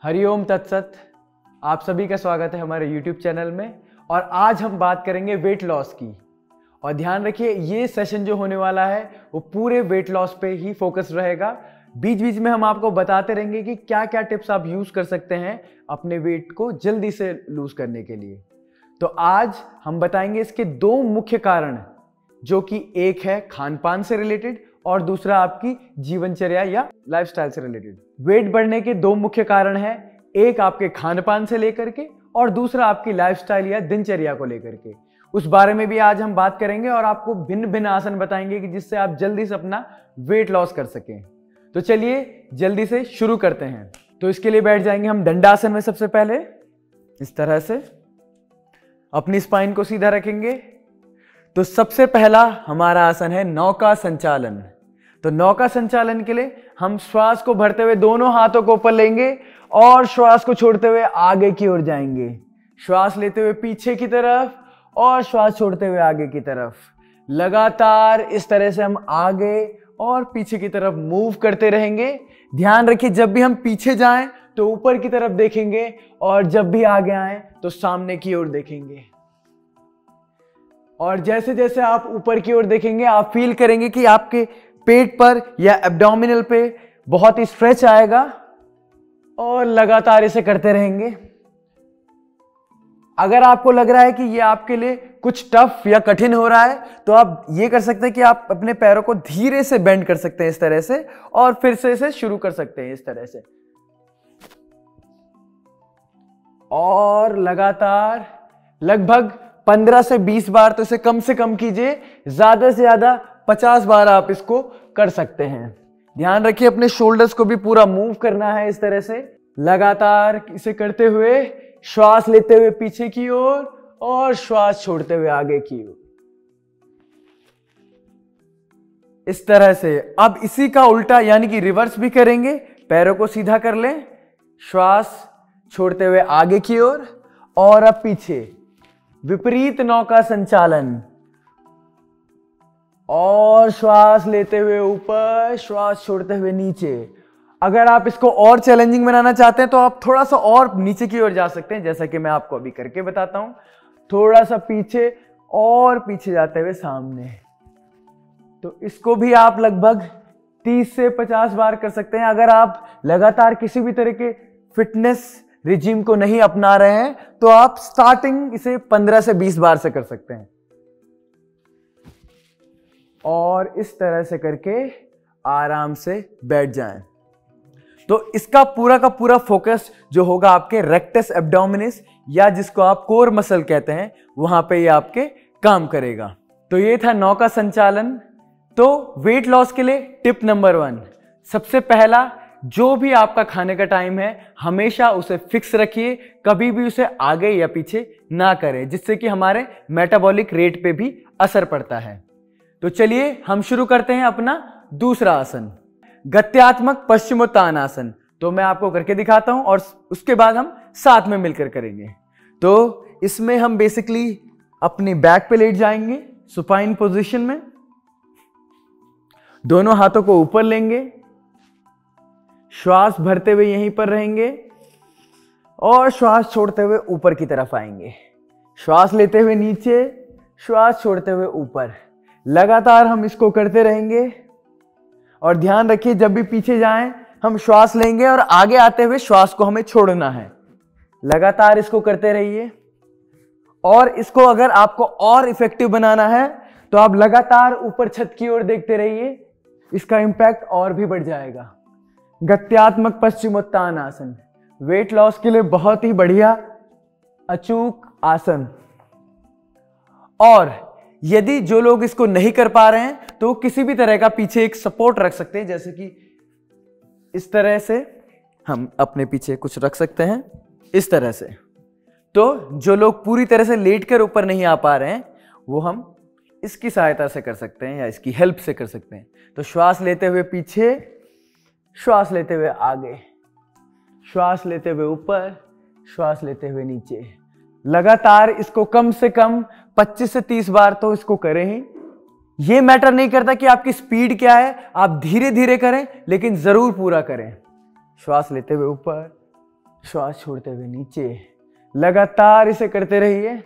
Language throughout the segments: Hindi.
हरिओम तत्सत। आप सभी का स्वागत है हमारे YouTube चैनल में। और आज हम बात करेंगे वेट लॉस की। और ध्यान रखिए, ये सेशन जो होने वाला है वो पूरे वेट लॉस पे ही फोकस रहेगा। बीच बीच में हम आपको बताते रहेंगे कि क्या क्या टिप्स आप यूज कर सकते हैं अपने वेट को जल्दी से लूज करने के लिए। तो आज हम बताएंगे इसके दो मुख्य कारण, जो कि एक है खान पान से रिलेटेड और दूसरा आपकी जीवनचर्या या लाइफस्टाइल से रिलेटेड। वेट बढ़ने के दो मुख्य कारण हैं, एक आपके खान पान से लेकर के और दूसरा आपकी लाइफस्टाइल या दिनचर्या को लेकर के। उस बारे में भी आज हम बात करेंगे और आपको भिन्न भिन्न आसन बताएंगे कि जिससे आप जल्दी से अपना वेट लॉस कर सकें। तो चलिए जल्दी से शुरू करते हैं। तो इसके लिए बैठ जाएंगे हम दंडासन में। सबसे पहले इस तरह से अपनी स्पाइन को सीधा रखेंगे। तो सबसे पहला हमारा आसन है नौका संचालन। तो नौका संचालन के लिए हम श्वास को भरते हुए दोनों हाथों को ऊपर लेंगे और श्वास को छोड़ते हुए आगे की ओर जाएंगे। श्वास लेते हुए पीछे की तरफ और श्वास छोड़ते हुए आगे की तरफ। लगातार इस तरह से हम आगे और पीछे की तरफ मूव करते रहेंगे। ध्यान रखिए, जब भी हम पीछे जाएं तो ऊपर की तरफ देखेंगे और जब भी आगे आएं तो सामने की ओर देखेंगे। और जैसे जैसे आप ऊपर की ओर देखेंगे आप फील करेंगे कि आपके पेट पर या एब्डोमिनल पे बहुत ही स्ट्रेच आएगा। और लगातार इसे करते रहेंगे। अगर आपको लग रहा है कि ये आपके लिए कुछ टफ या कठिन हो रहा है तो आप ये कर सकते हैं कि आप अपने पैरों को धीरे से बेंड कर सकते हैं इस तरह से, और फिर से इसे शुरू कर सकते हैं इस तरह से। और लगातार लगभग 15 से 20 बार, तो इसे कम से कम कीजिए, ज्यादा से ज्यादा 50 बार आप इसको कर सकते हैं। ध्यान रखिए, अपने शोल्डर्स को भी पूरा मूव करना है इस तरह से। लगातार इसे करते हुए श्वास लेते हुए पीछे की ओर और श्वास छोड़ते हुए आगे की ओर, इस तरह से। अब इसी का उल्टा यानी कि रिवर्स भी करेंगे। पैरों को सीधा कर लें, श्वास छोड़ते हुए आगे की ओर और अब पीछे। विपरीत नौका संचालन। और श्वास लेते हुए ऊपर, श्वास छोड़ते हुए नीचे। अगर आप इसको और चैलेंजिंग बनाना चाहते हैं तो आप थोड़ा सा और नीचे की ओर जा सकते हैं, जैसा कि मैं आपको अभी करके बताता हूं। थोड़ा सा पीछे और पीछे जाते हुए सामने। तो इसको भी आप लगभग 30 से 50 बार कर सकते हैं। अगर आप लगातार किसी भी तरह के फिटनेस रिजीम को नहीं अपना रहे हैं तो आप स्टार्टिंग इसे 15 से 20 बार से कर सकते हैं। और इस तरह से करके आराम से बैठ जाएं। तो इसका पूरा का पूरा फोकस जो होगा आपके रेक्टस एब्डोमिनिस, या जिसको आप कोर मसल कहते हैं, वहां पे ये आपके काम करेगा। तो ये था नौका संचालन। तो वेट लॉस के लिए टिप नंबर 1, सबसे पहला, जो भी आपका खाने का टाइम है हमेशा उसे फिक्स रखिए। कभी भी उसे आगे या पीछे ना करें, जिससे कि हमारे मेटाबॉलिक रेट पे भी असर पड़ता है। तो चलिए हम शुरू करते हैं अपना दूसरा आसन, गत्यात्मक पश्चिमोत्तानासन। तो मैं आपको करके दिखाता हूं और उसके बाद हम साथ में मिलकर करेंगे। तो इसमें हम बेसिकली अपनी बैक पे लेट जाएंगे सुपाइन पोजीशन में। दोनों हाथों को ऊपर लेंगे, श्वास भरते हुए यहीं पर रहेंगे और श्वास छोड़ते हुए ऊपर की तरफ आएंगे। श्वास लेते हुए नीचे, श्वास छोड़ते हुए ऊपर। लगातार हम इसको करते रहेंगे। और ध्यान रखिए, जब भी पीछे जाएं हम श्वास लेंगे और आगे आते हुए श्वास को हमें छोड़ना है। लगातार इसको करते रहिए। और इसको अगर आपको और इफेक्टिव बनाना है तो आप लगातार ऊपर छत की ओर देखते रहिए, इसका इंपैक्ट और भी बढ़ जाएगा। गत्यात्मक पश्चिमोत्तानासन वेट लॉस के लिए बहुत ही बढ़िया अचूक आसन। और यदि जो लोग इसको नहीं कर पा रहे हैं तो किसी भी तरह का पीछे एक सपोर्ट रख सकते हैं, जैसे कि इस तरह से हम अपने पीछे कुछ रख सकते हैं इस तरह से। तो जो लोग पूरी तरह से लेटकर ऊपर नहीं आ पा रहे हैं वो हम इसकी सहायता से कर सकते हैं या इसकी हेल्प से कर सकते हैं। तो श्वास लेते हुए पीछे, श्वास लेते हुए आगे, श्वास लेते हुए ऊपर, श्वास लेते हुए नीचे। लगातार इसको कम से कम 25 से 30 बार तो इसको करें ही। ये मैटर नहीं करता कि आपकी स्पीड क्या है, आप धीरे धीरे करें लेकिन जरूर पूरा करें। श्वास लेते हुए ऊपर, श्वास छोड़ते हुए नीचे, लगातार इसे करते रहिए।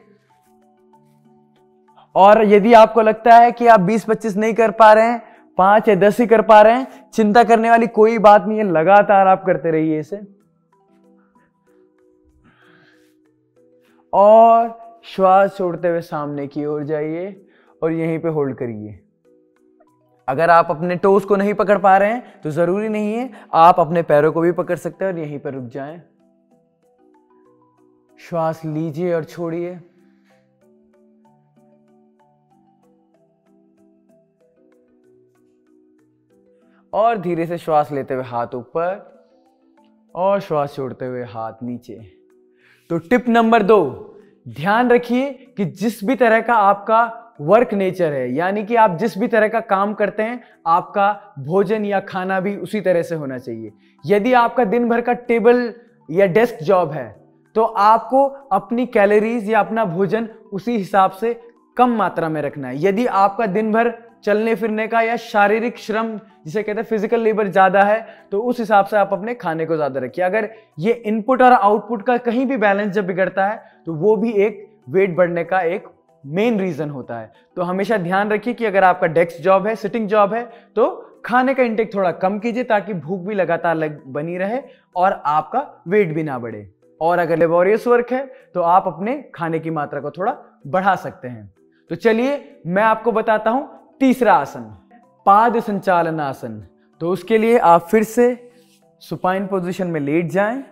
और यदि आपको लगता है कि आप 20-25 नहीं कर पा रहे हैं, 5 या 10 ही कर पा रहे हैं, चिंता करने वाली कोई बात नहीं है, लगातार आप करते रहिए इसे। और श्वास छोड़ते हुए सामने की ओर जाइए और यहीं पे होल्ड करिए। अगर आप अपने टोस को नहीं पकड़ पा रहे हैं तो जरूरी नहीं है, आप अपने पैरों को भी पकड़ सकते हैं और यहीं पर रुक जाएं। श्वास लीजिए और छोड़िए। और धीरे से श्वास लेते हुए हाथ ऊपर और श्वास छोड़ते हुए हाथ नीचे। तो टिप नंबर 2, ध्यान रखिए कि जिस भी तरह का आपका वर्क नेचर है, यानी कि आप जिस भी तरह का काम करते हैं, आपका भोजन या खाना भी उसी तरह से होना चाहिए। यदि आपका दिन भर का टेबल या डेस्क जॉब है तो आपको अपनी कैलोरीज या अपना भोजन उसी हिसाब से कम मात्रा में रखना है। यदि आपका दिन भर चलने फिरने का या शारीरिक श्रम जिसे कहते हैं फिजिकल लेबर ज्यादा है तो उस हिसाब से आप अपने खाने को ज्यादा रखिए। अगर ये इनपुट और आउटपुट का कहीं भी बैलेंस जब बिगड़ता है तो वो भी एक वेट बढ़ने का एक मेन रीजन होता है। तो हमेशा ध्यान रखिए कि अगर आपका डेस्क जॉब है, सिटिंग जॉब है, तो खाने का इंटेक थोड़ा कम कीजिए ताकि भूख भी लगातार बनी रहे और आपका वेट भी ना बढ़े। और अगर लेबोरियस वर्क है तो आप अपने खाने की मात्रा को थोड़ा बढ़ा सकते हैं। तो चलिए मैं आपको बताता हूं तीसरा आसन, पाद संचालन आसन। तो उसके लिए आप फिर से सुपाइन पोजीशन में लेट जाएं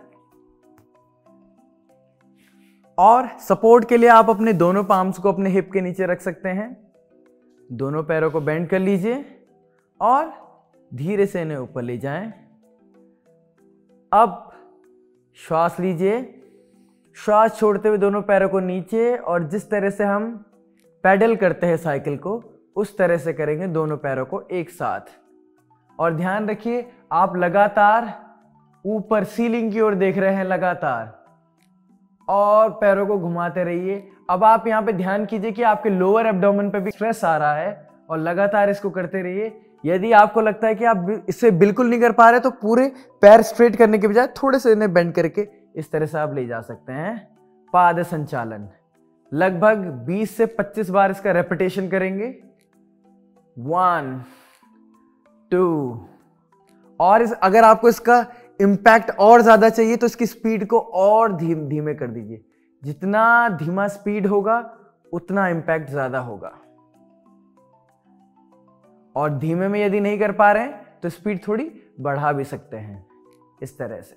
और सपोर्ट के लिए आप अपने दोनों पाम्स को अपने हिप के नीचे रख सकते हैं। दोनों पैरों को बेंड कर लीजिए और धीरे से इन्हें ऊपर ले जाएं। अब श्वास लीजिए, श्वास छोड़ते हुए दोनों पैरों को नीचे, और जिस तरह से हम पैडल करते हैं साइकिल को उस तरह से करेंगे दोनों पैरों को एक साथ। और ध्यान रखिए आप लगातार ऊपर सीलिंग की ओर देख रहे हैं लगातार, और पैरों को घुमाते रहिए। अब आप यहाँ पे ध्यान कीजिए कि आपके लोअर एब्डोमेन पे भी स्ट्रेस आ रहा है और लगातार इसको करते रहिए। यदि आपको लगता है कि आप इससे बिल्कुल नहीं कर पा रहे तो पूरे पैर स्ट्रेट करने के बजाय थोड़े से इन्हें बेंड करके इस तरह से आप ले जा सकते हैं। पाद संचालन लगभग 20 से 25 बार इसका रेपिटेशन करेंगे। 1 2 और अगर आपको इसका इम्पैक्ट और ज्यादा चाहिए तो इसकी स्पीड को और धीमे कर दीजिए। जितना धीमा स्पीड होगा उतना इम्पैक्ट ज्यादा होगा। और धीमे में यदि नहीं कर पा रहे हैं तो स्पीड थोड़ी बढ़ा भी सकते हैं इस तरह से।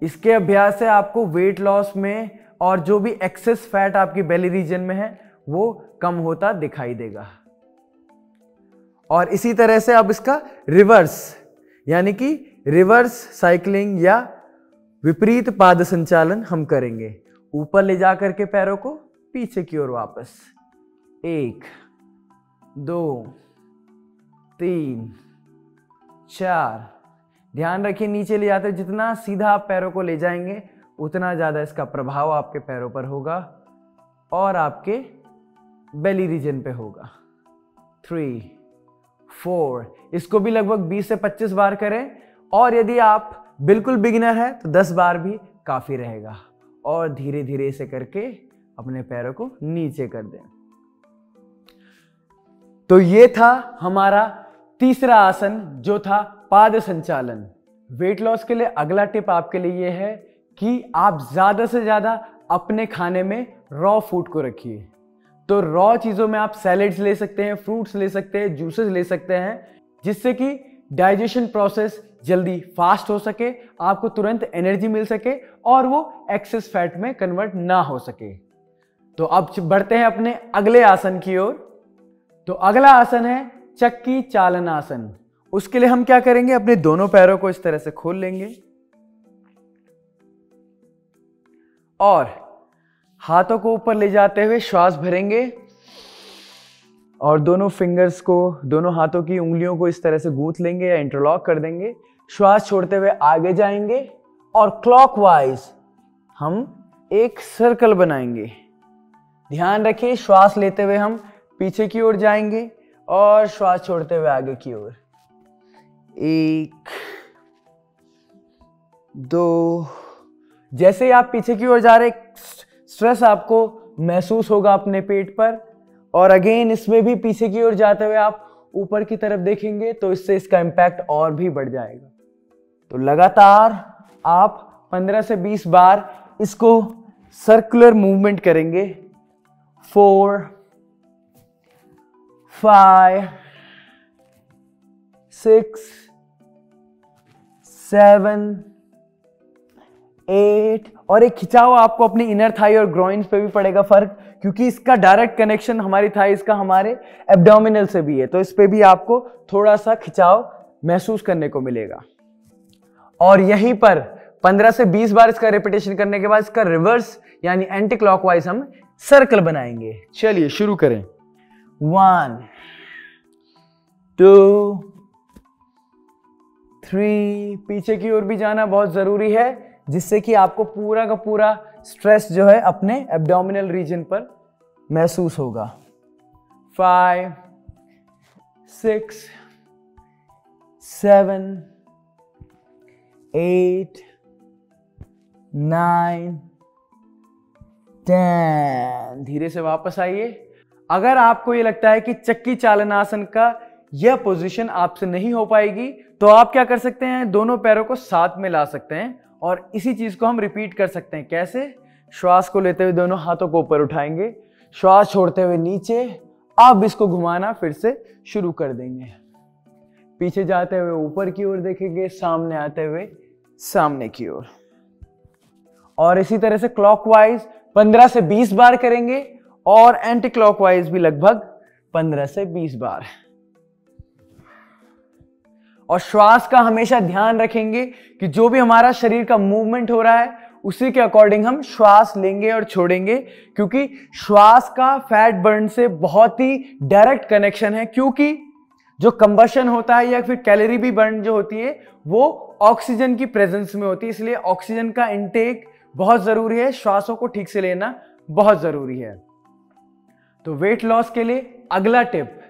इसके अभ्यास से आपको वेट लॉस में और जो भी एक्सेस फैट आपकी बेली रीजन में है वो कम होता दिखाई देगा। और इसी तरह से अब इसका रिवर्स यानी कि रिवर्स साइकिलिंग या विपरीत पाद संचालन हम करेंगे। ऊपर ले जाकर के पैरों को पीछे की ओर वापस। 1 2 3 4। ध्यान रखिए नीचे ले जाते जितना सीधा आप पैरों को ले जाएंगे उतना ज्यादा इसका प्रभाव आपके पैरों पर होगा और आपके बेली रीजन पे होगा। 3 4। इसको भी लगभग 20 से 25 बार करें, और यदि आप बिल्कुल बिगिनर है तो 10 बार भी काफी रहेगा। और धीरे धीरे इसे करके अपने पैरों को नीचे कर दें। तो ये था हमारा तीसरा आसन जो था पाद संचालन। वेट लॉस के लिए अगला टिप आपके लिए ये है कि आप ज्यादा से ज्यादा अपने खाने में रॉ फूड को रखिए। तो रॉ चीजों में आप सैलेड्स ले सकते हैं, फ्रूट्स ले सकते हैं, जूसेस ले सकते हैं, जिससे कि डाइजेशन प्रोसेस जल्दी फास्ट हो सके, आपको तुरंत एनर्जी मिल सके और वो एक्सेस फैट में कन्वर्ट ना हो सके। तो अब बढ़ते हैं अपने अगले आसन की ओर। तो अगला आसन है चक्की चालन आसन। उसके लिए हम क्या करेंगे, अपने दोनों पैरों को इस तरह से खोल लेंगे और हाथों को ऊपर ले जाते हुए श्वास भरेंगे और दोनों फिंगर्स को, दोनों हाथों की उंगलियों को इस तरह से गूंथ लेंगे या इंटरलॉक कर देंगे। श्वास छोड़ते हुए आगे जाएंगे और क्लॉकवाइज हम एक सर्कल बनाएंगे। ध्यान रखिए श्वास लेते हुए हम पीछे की ओर जाएंगे और श्वास छोड़ते हुए आगे की ओर। 1 2। जैसे ही आप पीछे की ओर जा रहे स्ट्रेस आपको महसूस होगा अपने पेट पर, और अगेन इसमें भी पीछे की ओर जाते हुए आप ऊपर की तरफ देखेंगे तो इससे इसका इम्पैक्ट और भी बढ़ जाएगा। तो लगातार आप 15 से 20 बार इसको सर्कुलर मूवमेंट करेंगे। 4, 5, 6, 7, 8, और एक खिंचाव आपको अपनी इनर थाई और ग्रोइन्स पे भी पड़ेगा फर्क, क्योंकि इसका डायरेक्ट कनेक्शन हमारी थाइस का हमारे एब्डोमिनल से भी है, तो इस पे भी आपको थोड़ा सा खिंचाव महसूस करने को मिलेगा। और यहीं पर 15 से 20 बार इसका रिपीटेशन करने के बाद इसका रिवर्स यानी एंटी क्लॉकवाइज हम सर्कल बनाएंगे। चलिए शुरू करें। 1, 2, 3। पीछे की ओर भी जाना बहुत जरूरी है, जिससे कि आपको पूरा का पूरा स्ट्रेस जो है अपने एब्डोमिनल रीजन पर महसूस होगा। 5, 6, 7, 8, 9, 10। धीरे से वापस आइए। अगर आपको ये लगता है कि चक्की चालनासन का यह पोजीशन आपसे नहीं हो पाएगी, तो आप क्या कर सकते हैं, दोनों पैरों को साथ में ला सकते हैं और इसी चीज को हम रिपीट कर सकते हैं। कैसे? श्वास को लेते हुए दोनों हाथों को ऊपर उठाएंगे, श्वास छोड़ते हुए नीचे, अब इसको घुमाना फिर से शुरू कर देंगे। पीछे जाते हुए ऊपर की ओर देखेंगे, सामने आते हुए सामने की ओर, और इसी तरह से क्लॉकवाइज 15 से 20 बार करेंगे और एंटी क्लॉकवाइज भी लगभग 15 से 20 बार। और श्वास का हमेशा ध्यान रखेंगे कि जो भी हमारा शरीर का मूवमेंट हो रहा है उसी के अकॉर्डिंग हम श्वास लेंगे और छोड़ेंगे, क्योंकि श्वास का फैट बर्न से बहुत ही डायरेक्ट कनेक्शन है। क्योंकि जो कंबशन होता है या फिर कैलोरी भी बर्न जो होती है वो ऑक्सीजन की प्रेजेंस में होती है, इसलिए ऑक्सीजन का इंटेक बहुत जरूरी है, श्वासों को ठीक से लेना बहुत जरूरी है। तो वेट लॉस के लिए अगला टिप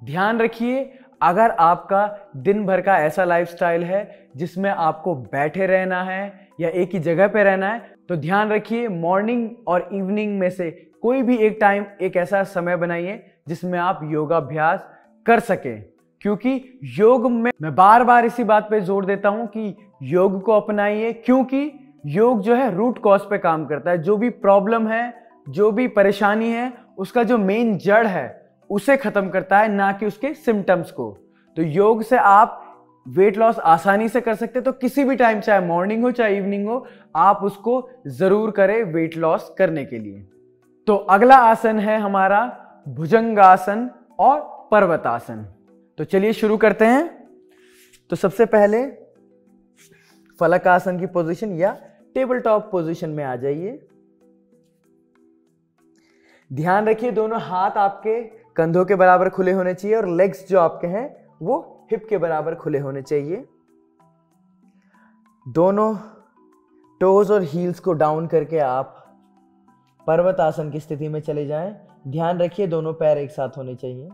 ध्यान रखिए, अगर आपका दिन भर का ऐसा लाइफस्टाइल है जिसमें आपको बैठे रहना है या एक ही जगह पे रहना है, तो ध्यान रखिए मॉर्निंग और इवनिंग में से कोई भी एक टाइम, एक ऐसा समय बनाइए जिसमें आप योगाभ्यास कर सकें। क्योंकि योग में मैं बार बार इसी बात पे जोर देता हूं कि योग को अपनाइए, क्योंकि योग जो है रूट कॉज पे काम करता है। जो भी प्रॉब्लम है, जो भी परेशानी है, उसका जो मेन जड़ है उसे खत्म करता है, ना कि उसके सिम्टम्स को। तो योग से आप वेट लॉस आसानी से कर सकते हैं। तो किसी भी टाइम, चाहे मॉर्निंग हो चाहे इवनिंग हो, आप उसको जरूर करें वेट लॉस करने के लिए। तो अगला आसन है हमारा भुजंगासन और पर्वतासन। तो चलिए शुरू करते हैं। तो सबसे पहले फलकासन की पोजीशन या टेबल टॉप पोजीशन में आ जाइए। ध्यान रखिए दोनों हाथ आपके कंधों के बराबर खुले होने चाहिए और लेग्स जो आपके हैं वो हिप के बराबर खुले होने चाहिए। दोनों टोज और हील्स को डाउन करके आप पर्वतासन की स्थिति में चले जाएं। ध्यान रखिए दोनों पैर एक साथ होने चाहिए।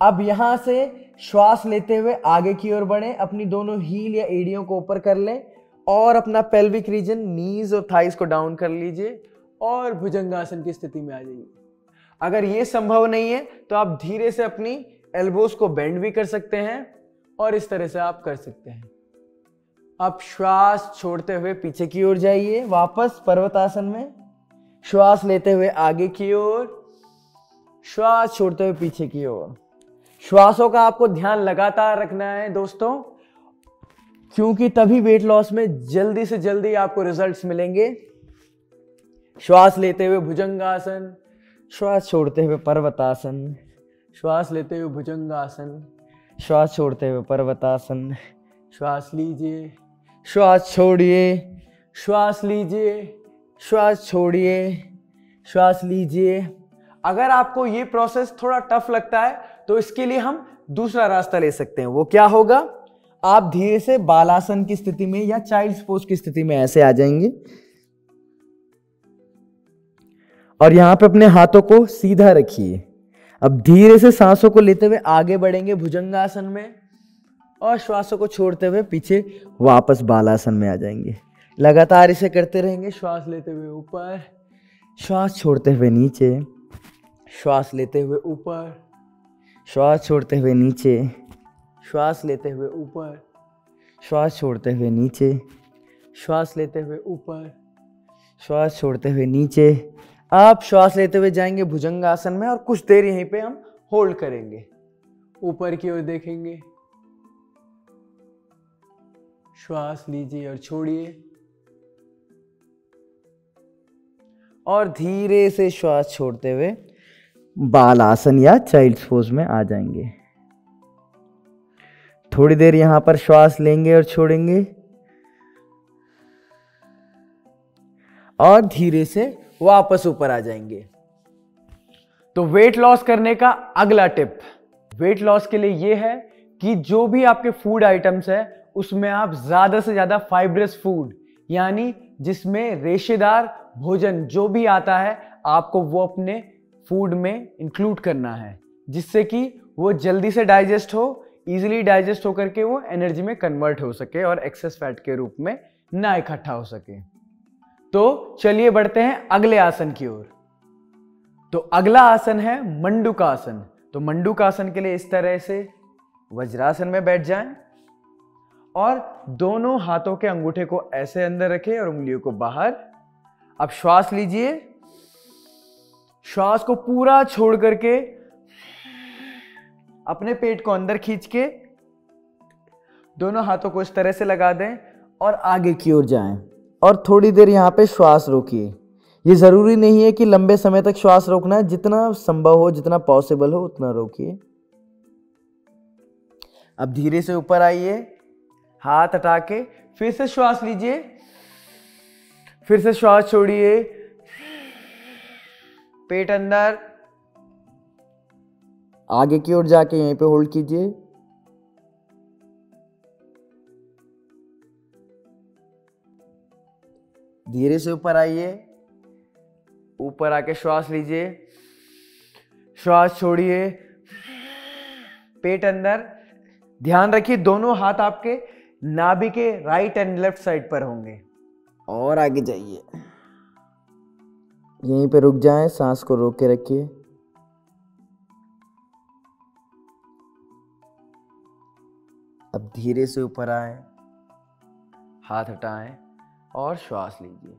अब यहां से श्वास लेते हुए आगे की ओर बढ़ें, अपनी दोनों हील या एड़ियों को ऊपर कर लें और अपना पेल्विक रीजन, नीज और थाइस को डाउन कर लीजिए और भुजंगासन की स्थिति में आ जाइए। अगर ये संभव नहीं है तो आप धीरे से अपनी एल्बोज को बेंड भी कर सकते हैं और इस तरह से आप कर सकते हैं। अब श्वास छोड़ते हुए पीछे की ओर जाइए, वापस पर्वतासन में श्वास लेते हुए आगे की ओर, श्वास छोड़ते हुए पीछे की ओर। श्वासों का आपको ध्यान लगातार रखना है दोस्तों, क्योंकि तभी वेट लॉस में जल्दी से जल्दी आपको रिजल्ट्स मिलेंगे। श्वास लेते हुए भुजंगासन, श्वास छोड़ते हुए पर्वतासन, श्वास लेते हुए भुजंगासन, श्वास छोड़ते हुए पर्वतासन। श्वास लीजिए, श्वास छोड़िए, श्वास लीजिए, श्वास छोड़िए, श्वास लीजिए। अगर आपको ये प्रोसेस थोड़ा टफ लगता है तो इसके लिए हम दूसरा रास्ता ले सकते हैं। वो क्या होगा? आप धीरे से बालासन की स्थिति में या चाइल्ड्स पोज की स्थिति में ऐसे आ जाएंगे और यहां पे अपने हाथों को सीधा रखिए। अब धीरे से सांसों को लेते हुए आगे बढ़ेंगे भुजंगासन में और श्वासों को छोड़ते हुए पीछे वापस बालासन में आ जाएंगे। लगातार इसे करते रहेंगे। श्वास लेते हुए ऊपर, श्वास छोड़ते हुए नीचे, श्वास लेते हुए ऊपर, श्वास छोड़ते हुए नीचे, श्वास लेते हुए ऊपर, श्वास छोड़ते हुए नीचे, श्वास लेते हुए ऊपर, श्वास छोड़ते हुए नीचे। आप श्वास लेते हुए जाएंगे भुजंगासन में और कुछ देर यहीं पे हम होल्ड करेंगे। ऊपर की ओर देखेंगे, श्वास लीजिए और छोड़िए और धीरे से श्वास छोड़ते हुए बालासन या चाइल्ड्स पोज में आ जाएंगे। थोड़ी देर यहां पर श्वास लेंगे और छोड़ेंगे और धीरे से वापस ऊपर आ जाएंगे। तो वेट लॉस करने का अगला टिप वेट लॉस के लिए यह है कि जो भी आपके फूड आइटम्स है उसमें आप ज्यादा से ज्यादा फाइब्रस फूड, यानी जिसमें रेशेदार भोजन जो भी आता है आपको वो अपने फूड में इंक्लूड करना है, जिससे कि वो जल्दी से डाइजेस्ट हो, इजीली डाइजेस्ट होकर के वो एनर्जी में कन्वर्ट हो सके और एक्सेस फैट के रूप में ना इकट्ठा हो सके। तो चलिए बढ़ते हैं अगले आसन की ओर। तो अगला आसन है मंडूकासन। तो मंडूकासन के लिए इस तरह से वज्रासन में बैठ जाएं और दोनों हाथों के अंगूठे को ऐसे अंदर रखें और उंगलियों को बाहर। अब श्वास लीजिए, श्वास को पूरा छोड़ करके अपने पेट को अंदर खींच के दोनों हाथों को इस तरह से लगा दें और आगे की ओर जाएं और थोड़ी देर यहां पे श्वास रोकिए। ये जरूरी नहीं है कि लंबे समय तक श्वास रोकना है, जितना संभव हो, जितना पॉसिबल हो उतना रोकिए। अब धीरे से ऊपर आइए, हाथ हटा के फिर से श्वास लीजिए, फिर से श्वास छोड़िए, पेट अंदर, आगे की ओर जाके यहीं पे होल्ड कीजिए। धीरे से ऊपर आइए, ऊपर आके श्वास लीजिए, श्वास छोड़िए, पेट अंदर। ध्यान रखिए दोनों हाथ आपके नाभि के राइट एंड लेफ्ट साइड पर होंगे। और आगे जाइए, यहीं पे रुक जाएं, सांस को रोक के रखिए। अब धीरे से ऊपर आए, हाथ हटाएं और श्वास लीजिए।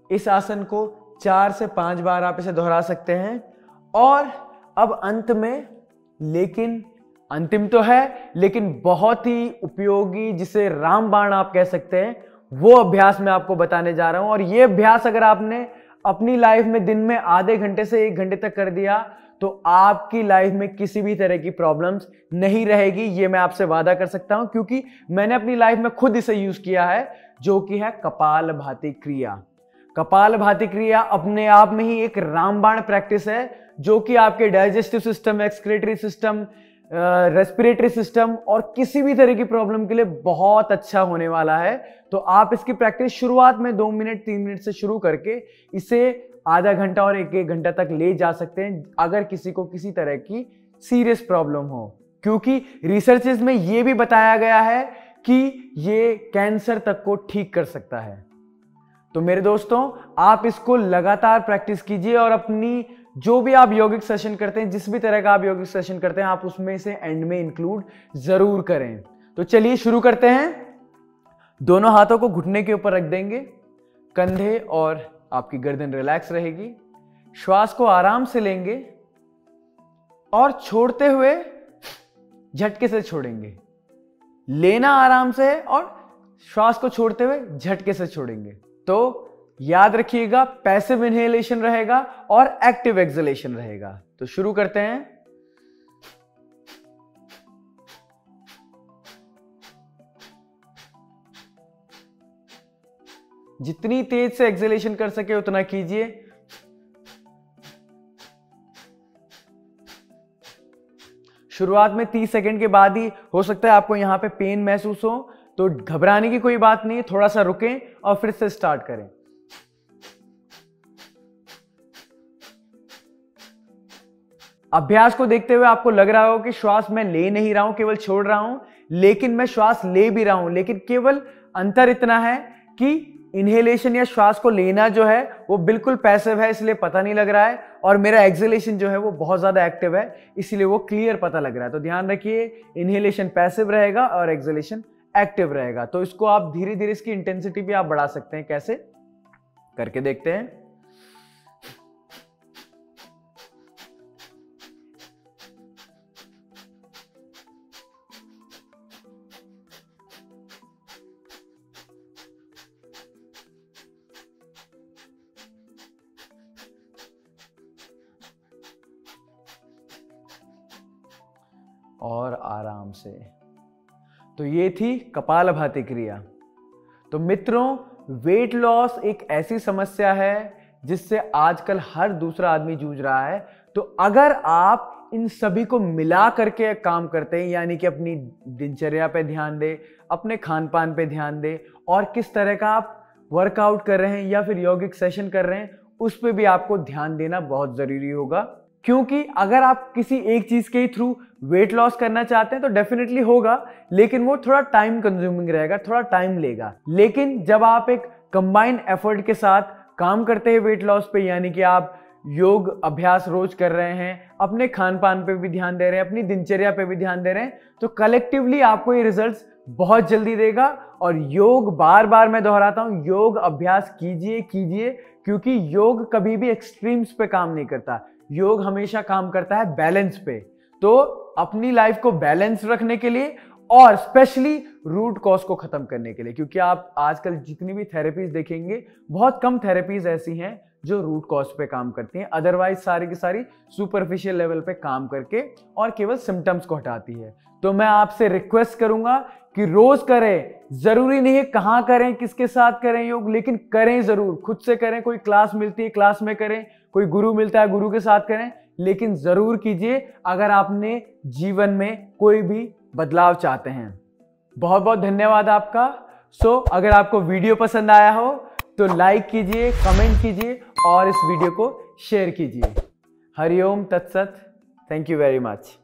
इस आसन को 4 से 5 बार आप इसे दोहरा सकते हैं। और अब अंत में, लेकिन अंतिम तो है लेकिन बहुत ही उपयोगी, जिसे रामबाण आप कह सकते हैं, वो अभ्यास मैं आपको बताने जा रहा हूं। और ये अभ्यास अगर आपने अपनी लाइफ में दिन में आधे घंटे से 1 घंटे तक कर दिया तो आपकी लाइफ में किसी भी तरह की प्रॉब्लम्स नहीं रहेगी। ये मैं आपसे वादा कर सकता हूं, क्योंकि मैंने अपनी लाइफ में खुद इसे यूज किया है, जो कि है कपालभाति क्रिया। कपालभाति क्रिया अपने आप में ही एक रामबाण प्रैक्टिस है, जो कि आपके digestive system, excretory system, respiratory system और किसी भी तरह की प्रॉब्लम के लिए बहुत अच्छा होने वाला है। तो आप इसकी प्रैक्टिस शुरुआत में 2 मिनट 3 मिनट से शुरू करके इसे आधा घंटा और 1-1 घंटा तक ले जा सकते हैं, अगर किसी को किसी तरह की सीरियस प्रॉब्लम हो। क्योंकि रिसर्चेस में यह भी बताया गया है कि ये कैंसर तक को ठीक कर सकता है। तो मेरे दोस्तों, आप इसको लगातार प्रैक्टिस कीजिए और अपनी जो भी आप यौगिक सेशन करते हैं, जिस भी तरह का आप यौगिक सेशन करते हैं, आप उसमें से एंड में इंक्लूड जरूर करें। तो चलिए शुरू करते हैं। दोनों हाथों को घुटने के ऊपर रख देंगे, कंधे और आपकी गर्दन रिलैक्स रहेगी। श्वास को आराम से लेंगे और छोड़ते हुए झटके से छोड़ेंगे। लेना आराम से और श्वास को छोड़ते हुए झटके से छोड़ेंगे। तो याद रखिएगा, पैसिव इनहेलेशन रहेगा और एक्टिव एक्सहेलेशन रहेगा। तो शुरू करते हैं। जितनी तेज से एक्सहेलेशन कर सके उतना कीजिए। शुरुआत में 30 सेकंड के बाद ही हो सकता है आपको यहां पे पेन महसूस हो, तो घबराने की कोई बात नहीं है, थोड़ा सा रुकें और फिर से स्टार्ट करें। अभ्यास को देखते हुए आपको लग रहा हो कि श्वास मैं ले नहीं रहा हूं, केवल छोड़ रहा हूं, लेकिन मैं श्वास ले भी रहा हूं, लेकिन केवल अंतर इतना है कि इनहेलेशन या श्वास को लेना जो है वो बिल्कुल पैसिव है, इसलिए पता नहीं लग रहा है, और मेरा एक्सहेलेशन जो है वो बहुत ज्यादा एक्टिव है, इसलिए वो क्लियर पता लग रहा है। तो ध्यान रखिए, इनहेलेशन पैसिव रहेगा और एक्सहेलेशन एक्टिव रहेगा। तो इसको आप धीरे धीरे इसकी इंटेंसिटी भी आप बढ़ा सकते हैं। कैसे करके देखते हैं। और आराम से। तो ये थी कपालभाति क्रिया। तो मित्रों, वेट लॉस एक ऐसी समस्या है जिससे आजकल हर दूसरा आदमी जूझ रहा है। तो अगर आप इन सभी को मिला करके काम करते हैं, यानी कि अपनी दिनचर्या पे ध्यान दें, अपने खान पान पे ध्यान दें, और किस तरह का आप वर्कआउट कर रहे हैं या फिर यौगिक सेशन कर रहे हैं, उस पर भी आपको ध्यान देना बहुत जरूरी होगा। क्योंकि अगर आप किसी एक चीज के थ्रू वेट लॉस करना चाहते हैं तो डेफिनेटली होगा, लेकिन वो थोड़ा टाइम कंज्यूमिंग रहेगा, थोड़ा टाइम लेगा। लेकिन जब आप एक कंबाइंड एफर्ट के साथ काम करते हैं वेट लॉस पे, यानी कि आप योग अभ्यास रोज कर रहे हैं, अपने खान पान पे भी ध्यान दे रहे हैं, अपनी दिनचर्या पे भी ध्यान दे रहे हैं, तो कलेक्टिवली आपको ये रिजल्ट्स बहुत जल्दी देगा। और योग, बार बार मैं दोहराता हूं, योग अभ्यास कीजिए कीजिए, क्योंकि योग कभी भी एक्सट्रीम्स पे काम नहीं करता, योग हमेशा काम करता है बैलेंस पे। तो अपनी लाइफ को बैलेंस रखने के लिए और स्पेशली रूट कॉज को खत्म करने के लिए, क्योंकि आप आजकल जितनी भी थेरेपीज देखेंगे, बहुत कम थेरेपीज ऐसी हैं जो रूट कॉज पे काम करती हैं, अदरवाइज सारी की सारी सुपरफिशियल लेवल पे काम करके और केवल सिम्टम्स को हटाती है। तो मैं आपसे रिक्वेस्ट करूंगा कि रोज करें, जरूरी नहीं है कहां करें, किसके साथ करें योग, लेकिन करें जरूर, खुद से करें। कोई क्लास मिलती है क्लास में करें, कोई गुरु मिलता है गुरु के साथ करें, लेकिन जरूर कीजिए अगर आपने जीवन में कोई भी बदलाव चाहते हैं। बहुत बहुत धन्यवाद आपका। अगर आपको वीडियो पसंद आया हो तो लाइक कीजिए, कमेंट कीजिए और इस वीडियो को शेयर कीजिए। हरिओम तत्सत। Thank you very much.